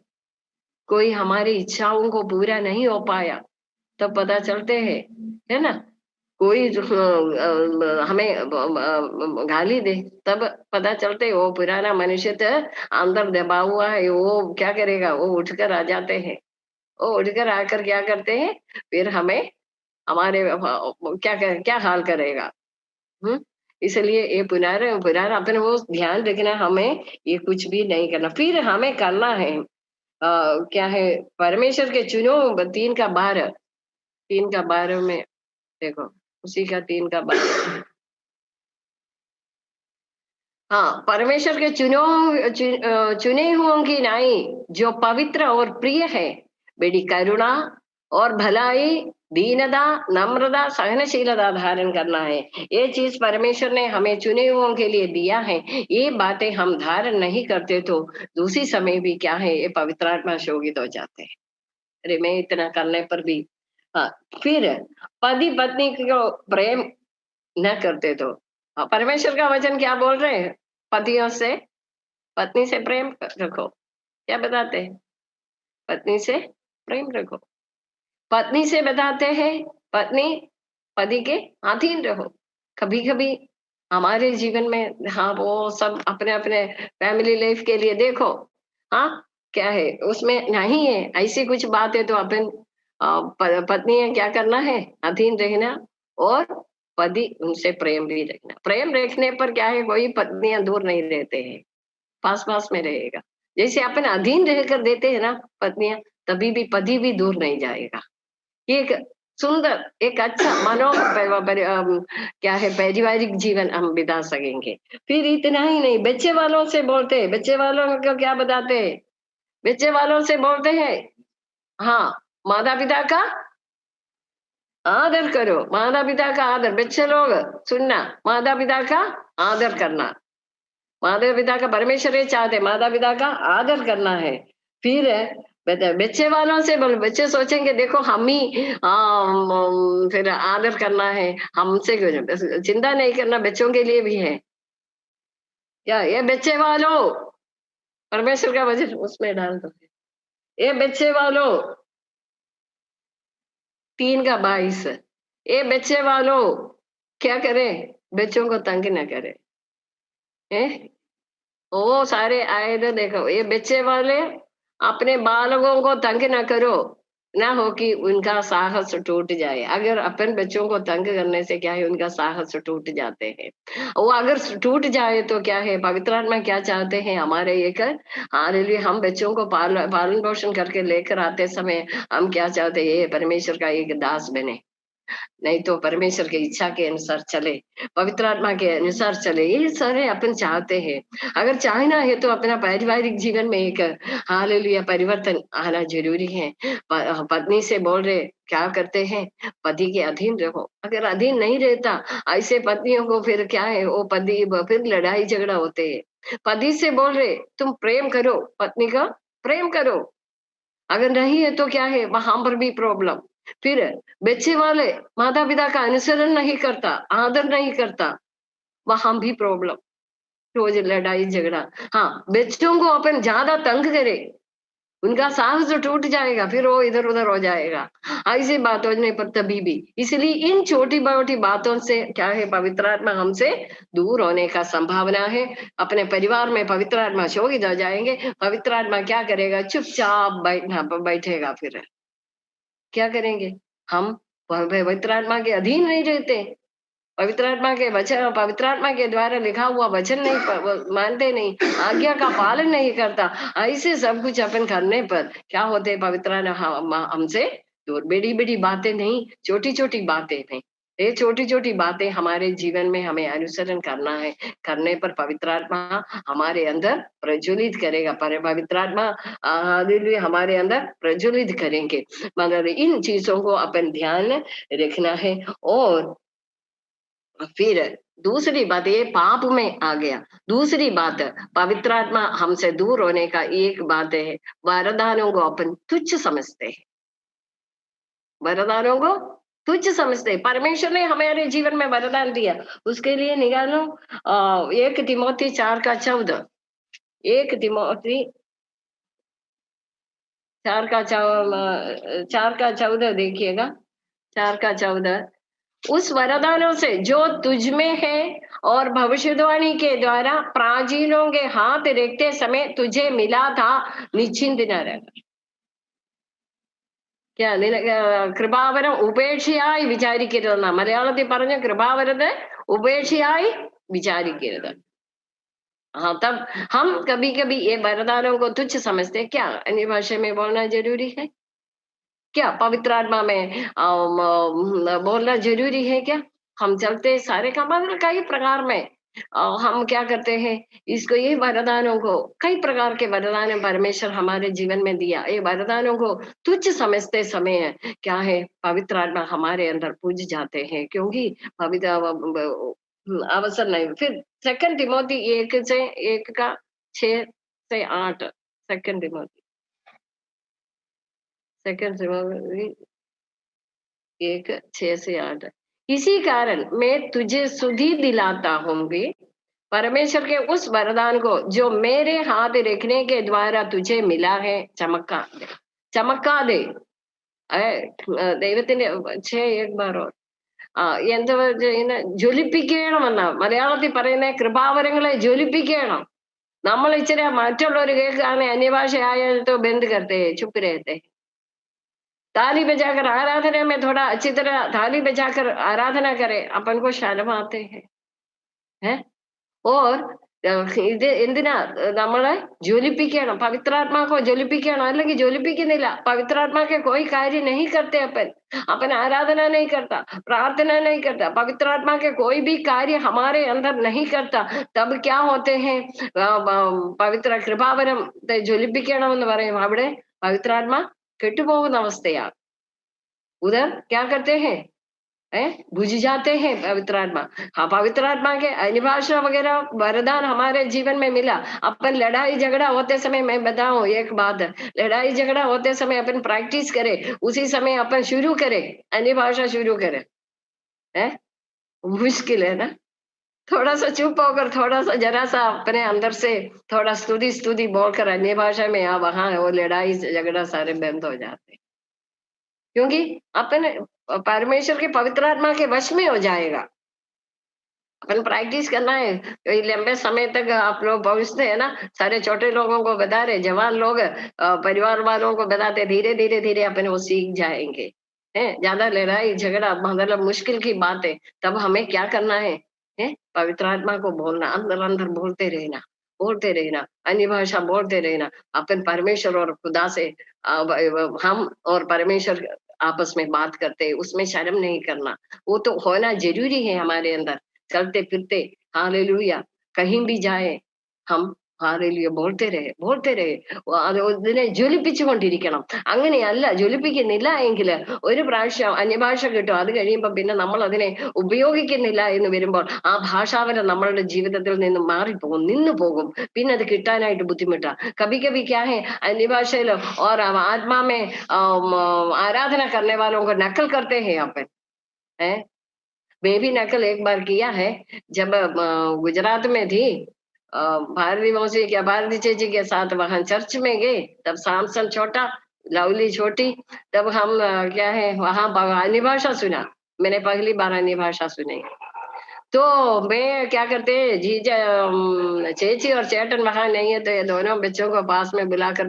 कोई हमारी इच्छाओं को पूरा नहीं हो पाया, तब पता चलते हैं, है ना? कोई जो हमें गाली दे, तब पता चलते वो पुराना मनुष्य तो अंदर दबा हुआ है, वो क्या करेगा, वो उठकर आ जाते हैं। वो उठकर आकर क्या करते हैं, फिर हमें हमारे क्या हाल करेगा। इसलिए ये पुनः पुनः अपने वो ध्यान रखना, हमें ये कुछ भी नहीं करना, फिर हमें करना है क्या है, परमेश्वर के चुनो 3 का 12 में देखो, उसी का 3 का 12। हाँ, परमेश्वर के चुने हुओं की नाई जो पवित्र और प्रिय है, बड़ी करुणा और भलाई, दीनता, नम्रता, सहनशीलता धारण करना है। ये चीज परमेश्वर ने हमें चुने हुओं के लिए दिया है। ये बातें हम धारण नहीं करते तो दूसरी समय भी क्या है, ये पवित्र आत्मा शोभित हो जाते हैं। अरे मैं इतना करने पर भी, हाँ, फिर पति पत्नी को प्रेम न करते तो, परमेश्वर का वचन क्या बोल रहे हैं, पतियों से पत्नी से प्रेम रखो, क्या बताते हैं, पत्नी से प्रेम रखो। पत्नी से बताते हैं, पत्नी पति के अधीन रहो। कभी कभी हमारे जीवन में, हाँ, वो सब अपने अपने फैमिली लाइफ के लिए देखो, हाँ, क्या है उसमें नहीं है ऐसी कुछ बात है तो अपन पत्नी है क्या करना है, अधीन रहना, और पति उनसे प्रेम भी रखना। प्रेम रखने पर क्या है, कोई पत्नियां दूर नहीं रहते हैं, पास पास में रहेगा। जैसे अपन अधीन रहकर देते हैं ना पत्नियां, तभी भी पति भी दूर नहीं जाएगा। एक सुंदर, एक अच्छा क्या है, पारिवारिक जीवन हम बिता सकेंगे। फिर इतना ही नहीं, बच्चे वालों से बोलते हैं, बच्चे वालों को क्या बताते हैं, बच्चे वालों से बोलते हैं, हाँ, माता पिता का आदर करो, माता पिता का आदर, बच्चे लोग सुनना, माता पिता का आदर करना, माता पिता का, परमेश्वर ये चाहते माता पिता का आदर करना है। फिर बच्चे वालों से बोल, बच्चे सोचेंगे देखो हम ही फिर आदर करना है, हमसे क्यों, चिंता नहीं करना, बच्चों के लिए भी है। क्या ये बच्चे वालों, परमेश्वर का वचन उसमें डाल दो, ये बच्चे वालों, 3 का 22, ये बच्चे वालों क्या करें, बच्चों को तंग न करें, हैं? वो सारे आए थे, देखो ये बच्चे वाले अपने बालकों को तंग ना करो, ना हो कि उनका साहस टूट जाए। अगर अपन बच्चों को तंग करने से क्या है, उनका साहस टूट जाते हैं। वो अगर टूट जाए तो क्या है, पवित्र आत्मा क्या चाहते हैं हमारे एक, हालेलुया, हम बच्चों को पालन पोषण करके लेकर आते समय हम क्या चाहते हैं, ये परमेश्वर का एक दास बने, नहीं तो परमेश्वर की इच्छा के अनुसार चले, पवित्र आत्मा के अनुसार चले, ये सारे अपन चाहते हैं। अगर चाहना है तो अपना पारिवारिक जीवन में एक हालेलुया परिवर्तन आना जरूरी है। पत्नी से बोल रहे क्या करते हैं, पति के अधीन रहो। अगर अधीन नहीं रहता, ऐसे पत्नियों को फिर क्या है, वो पति फिर लड़ाई झगड़ा होते हैं। पति से बोल रहे तुम प्रेम करो, पत्नी का प्रेम करो, अगर नहीं है तो क्या है, वहां पर भी प्रॉब्लम। फिर बच्चे वाले माता पिता का अनुसरण नहीं करता, आदर नहीं करता, वहां भी प्रॉब्लम, रोज लड़ाई झगड़ा। हाँ, बच्चों को अपन ज्यादा तंग करे, उनका साहस जो टूट जाएगा, फिर वो इधर उधर हो जाएगा, ऐसी बात होने पर तभी भी। इसलिए इन छोटी मोटी बातों से क्या है, पवित्र आत्मा हमसे दूर होने का संभावना है। अपने परिवार में पवित्र आत्मा शोभित हो जाएंगे, पवित्र आत्मा क्या करेगा, चुपचाप बैठेगा, फिर क्या करेंगे हम, पवित्र आत्मा के अधीन नहीं रहते, पवित्र आत्मा के वचन, पवित्र आत्मा के द्वारा लिखा हुआ वचन नहीं मानते, नहीं आज्ञा का पालन नहीं करता, ऐसे सब कुछ अपन करने पर क्या होते, पवित्र आत्मा हमसे दूर। बड़ी बड़ी बातें नहीं, छोटी छोटी बातें नहीं, ये छोटी छोटी बातें हमारे जीवन में हमें अनुसरण करना है। करने पर पवित्र आत्मा हमारे अंदर प्रज्वलित करेगा, पर पवित्र आत्मा हालेलुया हमारे अंदर प्रज्वलित करेंगे। मतलब इन चीजों को अपन ध्यान रखना है। और फिर दूसरी बात, ये पाप में आ गया। दूसरी बात, पवित्र आत्मा हमसे दूर होने का एक बात है, वरदानों को अपन तुच्छ समझते हैं। वरदानों को तुच्छ समझते। परमेश्वर ने हमारे जीवन में वरदान दिया, उसके लिए निकालो 1 तिमोथी 4 का 14, 1 तिमोथी 4 का 14 देखिएगा, 4 का 14। उस वरदानों से जो तुझ में है और भविष्यवाणी के द्वारा प्राचीनों के हाथ देखते समय तुझे मिला था, निश्चिंत न रहना। क्या കൃപാവരം ഉപേക്ഷയായി വിചാരിക്കരുതെന്ന മലയാളത്തിൽ പറഞ്ഞ കൃപാവരത്തെ ഉപേക്ഷയായി विचारिकരുത്। हाँ, तब हम कभी कभी ये वरदानों को तुच्छ समझते। क्या अन्य भाषा में बोलना जरूरी है? क्या पवित्र आत्मा में बोलना जरूरी है क्या? हम चलते सारे काम मतलब कई प्रकार में हम क्या करते हैं, इसको ये वरदानों को, कई प्रकार के वरदान परमेश्वर हमारे जीवन में दिया, ये वरदानों को तुच्छ समझते समय क्या है, पवित्र आत्मा हमारे अंदर पूज जाते हैं, क्योंकि पवित्र अवसर नहीं। फिर 2 तिमोथी 1 का 6 से 8, 2 तिमोथी 6 से 8। इसी कारण मैं तुझे सुधि दिलाता हूँगी परमेश्वर के उस वरदान को जो मेरे हाथ रखने के द्वारा तुझे मिला है, चमका दे। ദൈവത്തിന്റെ 6 ബാറോ എന്താ ചെയ്യുന്ന, ജ്വലിപ്പിക്കണമെന്നാ മലയാളത്തിൽ പറയുന്ന, കൃപാവരങ്ങളെ ജ്വലിപ്പിക്കണം। നമ്മൾ ഇച്ചിരി മറ്റുള്ളവർ കേൾക്കുകയാണ് അന്യഭാഷ आया तो बंद करते हैं, चुप रहते हैं। ताली बजाकर आराधना में थोड़ा अच्छी तरह ताली बजाकर आराधना करें, अपन को शर्म आते हैं। और ഇത് എന്തിനാ നമ്മളെ ജ്വലിപ്പിക്കണം, പവിത്രാത്മാക്കോ ജ്വലിപ്പിക്കണം, അല്ലെങ്കിൽ ജ്വലിപ്പിക്കുന്നില്ല, പവിത്രാत्मा के कोई कार्य नहीं करते अपन, अपन आराधना नहीं करता, प्रार्थना नहीं करता, पवित्रात्मा के कोई भी कार्य हमारे अंदर नहीं करता, तब क्या होते हैं, പവിത്ര കൃപാവരം ജ്വലിപ്പിക്കണമെന്ന് പറയും, അവിടെ പവിത്രാത്മ കെട്ടുപോകുന്ന അവസ്ഥയാണ്। उधर क्या करते हैं, बुझ जाते हैं पवित्र आत्मा। हाँ, पवित्र आत्मा के अनिभाषा वगैरह वरदान हमारे जीवन में मिला। अपन लड़ाई झगड़ा होते समय, मैं बताऊं एक बात, लड़ाई झगड़ा होते समय अपन प्रैक्टिस करें, उसी समय अपन शुरू करें, अनिभाषा शुरू करें, है मुश्किल है ना। थोड़ा सा चुप होकर, थोड़ा सा जरा सा अपने अंदर से थोड़ा स्तुति स्तुति बोलकर अन्य भाषा में, वहां वो लड़ाई झगड़ा सारे बंद हो जाते, क्योंकि अपन परमेश्वर के पवित्र आत्मा के वश में हो जाएगा। अपन प्रैक्टिस करना है, लंबे समय तक आप लोग पहुंचते हैं ना, सारे छोटे लोगों को बता रहे, जवान लोग परिवार वालों को बताते, धीरे धीरे धीरे अपन वो सीख जाएंगे। है ज्यादा लड़ाई झगड़ा मतलब मुश्किल की बात है, तब हमें क्या करना है, पवित्र आत्मा को बोलना, अंदर अंदर बोलते रहना, अन्य भाषा बोलते रहना। अपन परमेश्वर और खुदा से हम और परमेश्वर आपस में बात करते, उसमें शर्म नहीं करना, वो तो होना जरूरी है हमारे अंदर। चलते फिरते हालेलुया, कहीं भी जाए हम ഹാലലുയ बोलते रहे ഇതിനെ ജ്വലിപ്പിച്ചുകൊണ്ടിരിക്കണം। അങ്ങനെയല്ല, ജ്വലിപ്പിക്കുന്നില്ല എങ്കിൽ ഒരു പ്രാവശ്യം അന്യഭാഷ കിട്ടും, അത് കഴിയുമ്പോൾ പിന്നെ നമ്മൾ അതിനെ ഉപയോഗിക്കുന്നില്ല എന്ന് വരുമ്പോൾ ആ ഭാഷാവരം നമ്മളുടെ ജീവിതത്തിൽ നിന്ന് മാറിപ്പോകും, നിന്നു പോകും, പിന്നെ അത് കിട്ടാനായിട്ട് ബുദ്ധിമുട്ടാ। कभी कभी क्या है, अन्य भाषा और आत्मा में आराधना करने वालों को नकल करते हैं अपन, है। मैं भी नकल एक बार किया है, जब गुजरात में थी, भारती मौसी क्या भारती चेची के साथ वहां चर्च में गए, तब सैमसन छोटा, लवली छोटी, तब हम क्या है वहां अन्य भाषा सुना, मैंने पहली बार अन्य भाषा सुनी। तो मैं क्या करते, जीजा चेची और चेटन वहां नहीं है, तो ये दोनों बच्चों को पास में बुलाकर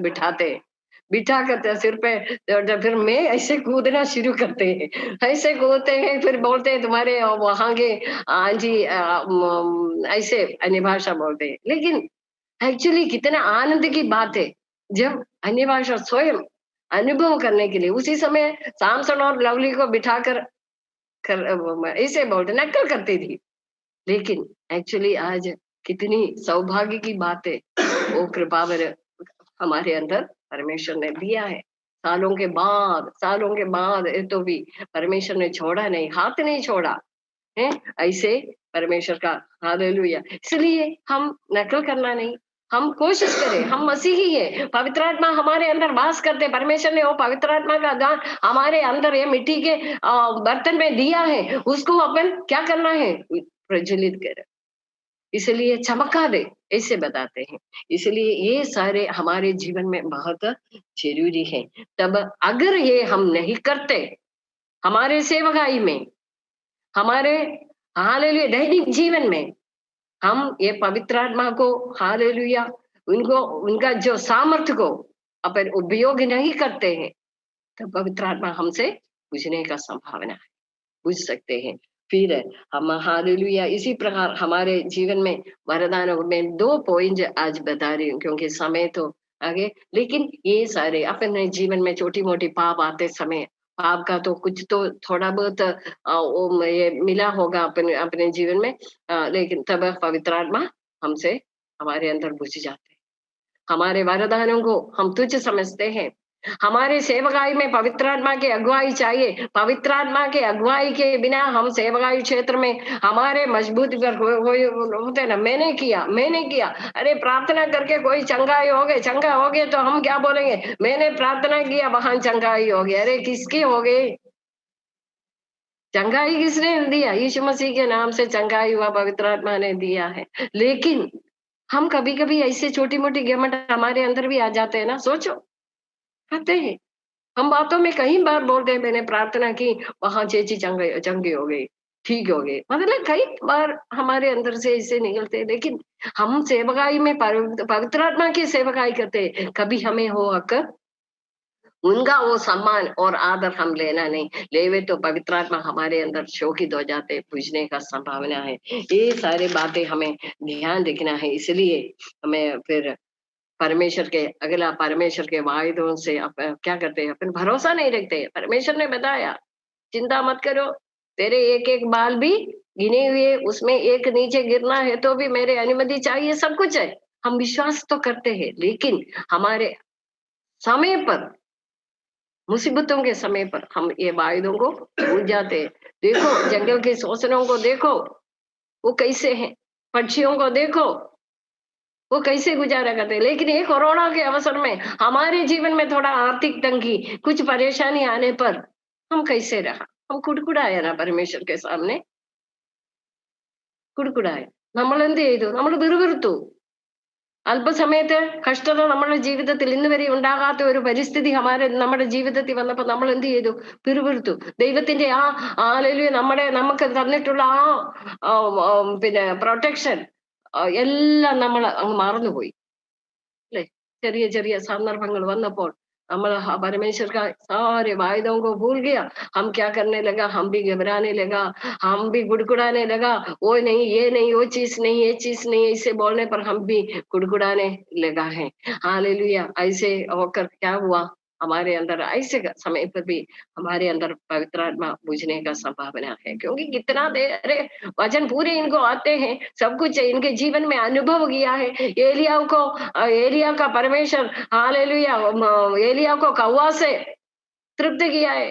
बिठा करते सिर पे, तो फिर मैं ऐसे कूदना शुरू करते हैं, ऐसे कूदते हैं, फिर बोलते हैं तुम्हारे वहां के जी ऐसे अन्य भाषा बोलते हैं। लेकिन एक्चुअली कितना आनंद की बात है जब अन्य भाषा स्वयं अनुभव करने के लिए, उसी समय सैमसन और लवली को बिठाकर ऐसे बोलते, नकल करती थी। लेकिन एक्चुअली आज कितनी सौभाग्य की बात है, वो कृपावर हमारे अंदर परमेश्वर ने दिया है। सालों के बाद ये तो भी परमेश्वर ने छोड़ा नहीं, हाथ नहीं छोड़ा है, ऐसे परमेश्वर का हालेलुया। इसलिए हम नकल करना नहीं, हम कोशिश करें, हम मसीही है, पवित्र आत्मा हमारे अंदर वास करते, परमेश्वर ने वो पवित्र आत्मा का दान हमारे अंदर ये मिट्टी के बर्तन में दिया है, उसको अपन क्या करना है? प्रज्वलित करें, इसलिए चमका दे, ऐसे बताते हैं। इसलिए ये सारे हमारे जीवन में बहुत ज़रूरी है। तब अगर ये हम नहीं करते, हमारे सेवकाई में, हमारे हालेलुया दैनिक जीवन में, हम ये पवित्र आत्मा को हालेलुया उनको उनका जो सामर्थ्य को अपन उपयोग नहीं करते हैं, तो पवित्र आत्मा हमसे बुझने का संभावना है, बुझ सकते हैं। फिर हम हालेलुया इसी प्रकार हमारे जीवन में वरदानों में 2 पॉइंट आज बता रही हूँ क्योंकि समय तो आगे, लेकिन ये सारे अपने जीवन में छोटी-मोटी पाप आते समय, पाप का तो कुछ तो थोड़ा बहुत वो ये मिला होगा अपने अपने जीवन में, लेकिन तब पवित्र आत्मा हमसे हमारे अंदर बुझ जाते हैं। हमारे वरदानों को हम तुच्छ समझते हैं। हमारे सेवकाई में पवित्र आत्मा की अगुवाई चाहिए। पवित्र आत्मा की अगुवाई के बिना हम सेवकाई क्षेत्र में हमारे मजबूत कर होते ना, मैंने किया। अरे प्रार्थना करके कोई चंगा हो गए तो हम क्या बोलेंगे? मैंने प्रार्थना किया वहां चंगाई हो गई। अरे किसकी हो गई? चंगाई किसने दिया? यीशु मसीह के नाम से चंगाई हुआ, पवित्र आत्मा ने दिया है। लेकिन हम कभी-कभी ऐसे छोटी-मोटी घमंड हमारे अंदर भी आ जाते हैं ना, सोचो, आते हैं। हम बातों में कई बार बोलते हैं मैंने प्रार्थना की, वहाँ चेची चंगी हो गई, ठीक हो गई। मतलब कई बार हमारे अंदर से ऐसे निकलते हैं, लेकिन हम सेवकाई में पवित्र आत्मा की सेवकाई करते हैं। कभी हमें हो हक उनका वो सम्मान और आदर हम लेना नहीं, लेवे तो पवित्र आत्मा हमारे अंदर शोकित हो जाते, पूजने का संभावना है। ये सारी बातें हमें ध्यान रखना है, इसलिए हमें फिर परमेश्वर के अगला परमेश्वर के वायदों से क्या करते हैं? अपन भरोसा नहीं रखते। परमेश्वर ने बताया, चिंता मत करो, तेरे एक-एक बाल भी गिने हुए, उसमें एक नीचे गिरना है तो भी मेरे अनुमति चाहिए, सब कुछ है। हम विश्वास तो करते हैं, लेकिन हमारे समय पर, मुसीबतों के समय पर हम ये वायदों को भूल जाते हैं। देखो जंगल के शोषणों को देखो, वो कैसे हैं? पक्षियों को देखो, वो कैसे गुज़ारा करते हैं। लेकिन ये कोरोना के अवसर में हमारे जीवन में थोड़ा आर्थिक तंगी, कुछ परेशानी आने पर हम कैसे रहा? हम कुड़कुड़ाए ना परमेश्वर के सामने, കുടുകുടായി. നമ്മളെന്ത് ചെയ്തു? നമ്മൾ പിറുപിറുത്തു. അല്പസമയത്ത് കഷ്ടത നമ്മുടെ ജീവിതത്തിൽ ഇന്ന് വരെ ഉണ്ടാകാത്ത ഒരു പരിസ്ഥിതി നമ്മുടെ ജീവിതത്തിൽ വന്നപ്പോൾ നമ്മൾ എന്ത് ചെയ്തു? പിറുപിറുത്തു. ദൈവത്തിന്റെ ഹല്ലേലൂയ നമുക്ക് തന്നിട്ടുള്ള ആ പിന്നെ പ്രൊട്ടക്ഷൻ എല്ലാം നമ്മൾ അങ്ങ് മറന്നുപോയി. अरे! ചെറിയ संदर्भங்கள் वന്നപ്പോൾ നമ്മൾ परमेश्वर का सारे वायदों को भूल गया। हम क्या करने लगा? हम भी घबराने लगा, हम भी गुड़गुड़ाने लगा, वो नहीं, ये नहीं, वो चीज़ नहीं, ये चीज़ नहीं, ऐसे बोलने पर हम भी गुड़गुड़ाने लगा है। हालेलुया! ऐसे होकर क्या हुआ? हमारे अंदर ऐसे समय पर भी हमारे अंदर पवित्र आत्मा बुझने का संभावना है। क्योंकि कितना देर अरे वचन पूरे इनको आते हैं, सब कुछ इनके जीवन में अनुभव किया है। एलिया का परमेश्वर हालेलुया एलिया को कौवा से तृप्त किया है।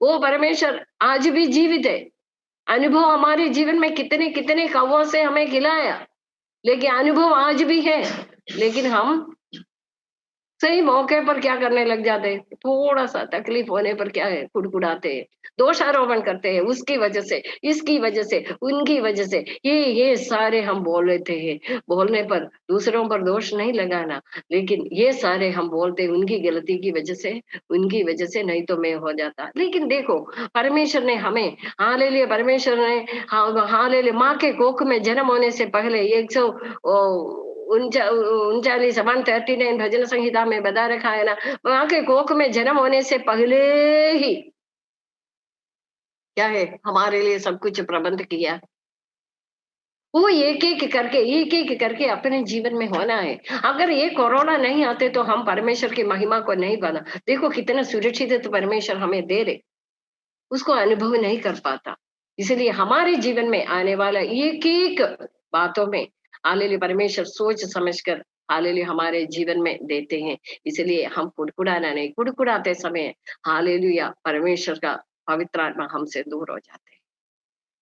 वो परमेश्वर आज भी जीवित है। अनुभव हमारे जीवन में कितने-कितने कौवों से हमें खिलाया, लेकिन अनुभव आज भी है। लेकिन हम सही मौके पर क्या करने लग जाते हैं, थोड़ा-सा तकलीफ होने पर क्या है, कुड़कुड़ाते हैं, दोषारोपण करते हैं, उसकी वजह से, इसकी वजह से, उनकी वजह से, ये सारे हम बोल लेते हैं। बोलने पर दूसरों पर दोष नहीं लगाना, लेकिन ये सारे हम बोलते हैं उनकी गलती की वजह से नहीं तो मैं हो जाता। लेकिन देखो, परमेश्वर ने हमें हालेलुया परमेश्वर ने हालेलुया माँ के कोख में जन्म होने से पहले 100 ओ 39 139 भजन संहिता में बता रखा है ना, वहाँ के कोख में जन्म होने से पहले ही क्या है, हमारे लिए सब कुछ प्रबंध किया। वो एक-एक करके अपने जीवन में होना है। अगर ये कोरोना नहीं आते तो हम परमेश्वर की महिमा को नहीं बना देखो कितना सुरक्षित है तो परमेश्वर हमें दे रहे, उसको अनुभव नहीं कर पाता। इसलिए हमारे जीवन में आने वाला एक-एक बातों में हालेलुया परमेश्वर सोच समझकर हालेलुया हमारे जीवन में देते हैं। इसलिए हम कुड़कुड़ाना नहीं, कुड़कुड़ाते समय हालेलुया परमेश्वर का पवित्र आत्मा हमसे दूर हो जाते हैं।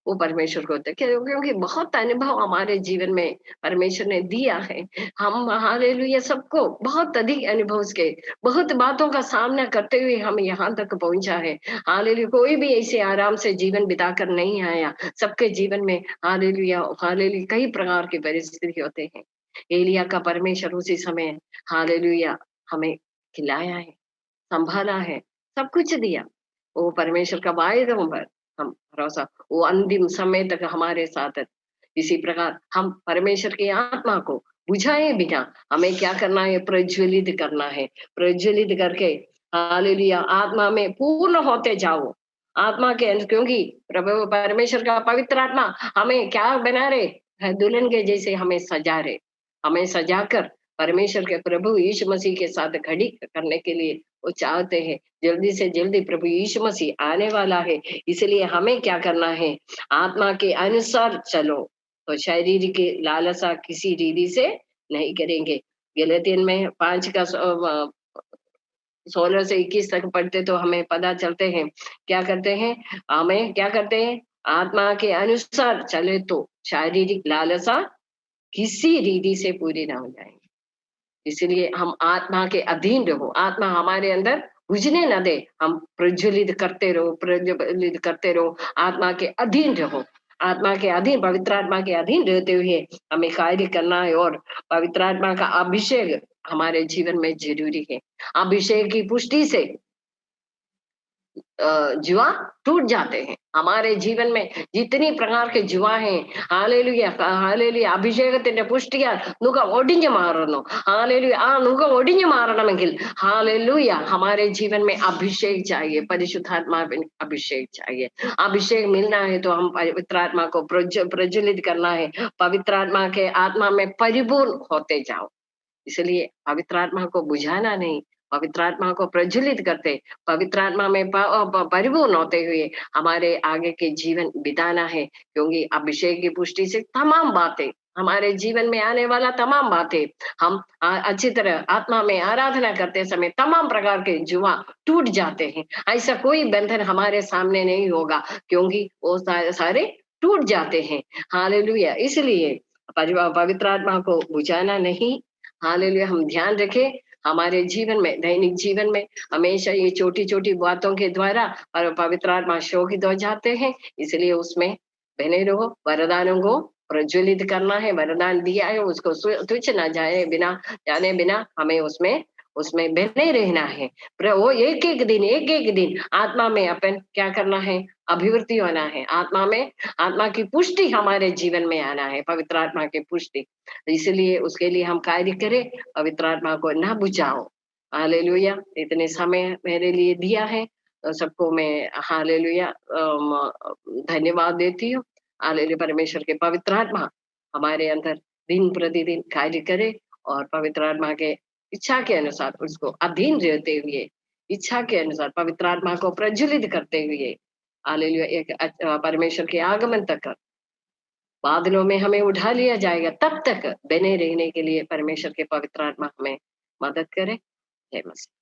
वो परमेश्वर को होता है। क्योंकि बहुत अनुभव हमारे जीवन में परमेश्वर ने दिया है। हम हालेलुया सबको बहुत अधिक अनुभव के, बहुत बातों का सामना करते हुए हम यहाँ तक पहुँचा है। हालेलुया कोई भी ऐसे आराम से जीवन बिताकर नहीं आया। सबके जीवन में हालेलुया हालेलुया कई प्रकार की परिस्थिति होते हैं। एलिय्याह का परमेश्वर उसी समय हालेलुया हमें खिलाया है, संभाला है, सब कुछ दिया। वो परमेश्वर का वायदों पर हम भरोसा, वो अंतिम समय तक हमारे साथ है। इसी प्रकार हम परमेश्वर की आत्मा को बुझाए बिना हमें क्या करना है? प्रज्वलित करना है। प्रज्वलित करके हालेलुया आत्मा में पूर्ण होते जाओ। आत्मा के क्योंकि प्रभु परमेश्वर का पवित्र आत्मा हमें क्या बना रहे है? दुल्हन के जैसे हमें सजा रहे, हमें सजाकर परमेश्वर के प्रभु यीशु मसीह के साथ खड़ी करने के लिए वो चाहते हैं। जल्दी से जल्दी प्रभु यीशु मसीह आने वाला है। इसलिए हमें क्या करना है? आत्मा के अनुसार चलो, तो शरीर की लालसा किसी रीति से नहीं करेंगे। गलातियन में 5 का 16 से 21 तक पढ़ते तो हमें पता चलते हैं, क्या करते हैं? हमें क्या करते हैं? आत्मा के अनुसार चले तो शारीरिक लालसा किसी रीति से पूरी ना हो जाएँगी। इसलिए हम आत्मा के अधीन रहो, आत्मा हमारे अंदर बुझने ना दे, हम प्रज्वलित करते रहो, प्रज्वलित करते रहो, आत्मा के अधीन रहो। आत्मा के अधीन, पवित्र आत्मा के अधीन रहते हुए हमें कार्य करना है और पवित्र आत्मा का अभिषेक हमारे जीवन में ज़रूरी है। अभिषेक की पुष्टि से जुआ टूट जाते हैं। हमारे जीवन में जितनी प्रकार के जुआ हैं, हालेलुया हालेलुया അഭിഷേകത്തിന്റെ പുഷ്ടിയാൽ നുകം ഒടിഞ്ഞു മാറുന്നു हालेलुया ആ നുകം ഒടിഞ്ഞു മാറണമെങ്കിൽ हालेलुया हमारे जीवन में अभिषेक चाहिए, परिशुद्धात्मा अभिषेक चाहिए। अभिषेक मिलना है तो हम पवित्र आत्मा को प्रज्वलित करना है, पवित्र आत्मा के आत्मा में परिपूर्ण होते जाओ। इसलिए पवित्र आत्मा को बुझाना नहीं, पवित्र आत्मा को प्रज्वलित करते, पवित्र आत्मा में परिपूर्ण होते हुए हमारे आगे के जीवन बिताना है। क्योंकि अभिषेक की पुष्टि से तमाम बातें हमारे जीवन में आने वाला तमाम बातें हम अच्छी तरह आत्मा में आराधना करते समय तमाम प्रकार के जुआ टूट जाते हैं। ऐसा कोई बंधन हमारे सामने नहीं होगा, क्योंकि वो सारे टूट जाते हैं। हालेलुया। इसलिए पवित्र आत्मा को बुझाना नहीं, हालेलुया हम ध्यान रखें हमारे जीवन में, दैनिक जीवन में हमेशा ये छोटी-छोटी बातों के द्वारा और पवित्र आत्मा शोकित हो जाते हैं। इसलिए उसमें बने रहो, वरदानों को प्रज्वलित करना है, वरदान दिया है उसको तुच्छ ना जाने बिना हमें उसमें उसमें बने रहना है। वो एक-एक दिन आत्मा में अपन क्या करना है? अभिवृद्धि होना है। आत्मा में आत्मा की पुष्टि हमारे जीवन में आना है, पवित्र आत्मा की पुष्टि। इसलिए उसके लिए हम कार्य करें, पवित्र आत्मा को ना बुझाओ। हालेलुया। इतने समय मेरे लिए दिया है, सबको मैं हालेलुया धन्यवाद देती हूँ। हालेलुया। परमेश्वर के पवित्र आत्मा हमारे अंदर दिन प्रतिदिन कार्य करे और पवित्र आत्मा के इच्छा के अनुसार उसको अधीन रहते हुए, इच्छा के अनुसार पवित्र आत्मा को प्रज्वलित करते हुए हालेलुया एक परमेश्वर के आगमन तक बादलों में हमें उठा लिया जाएगा, तब तक बने रहने के लिए परमेश्वर के पवित्र आत्मा हमें मदद करे। जय मसीह।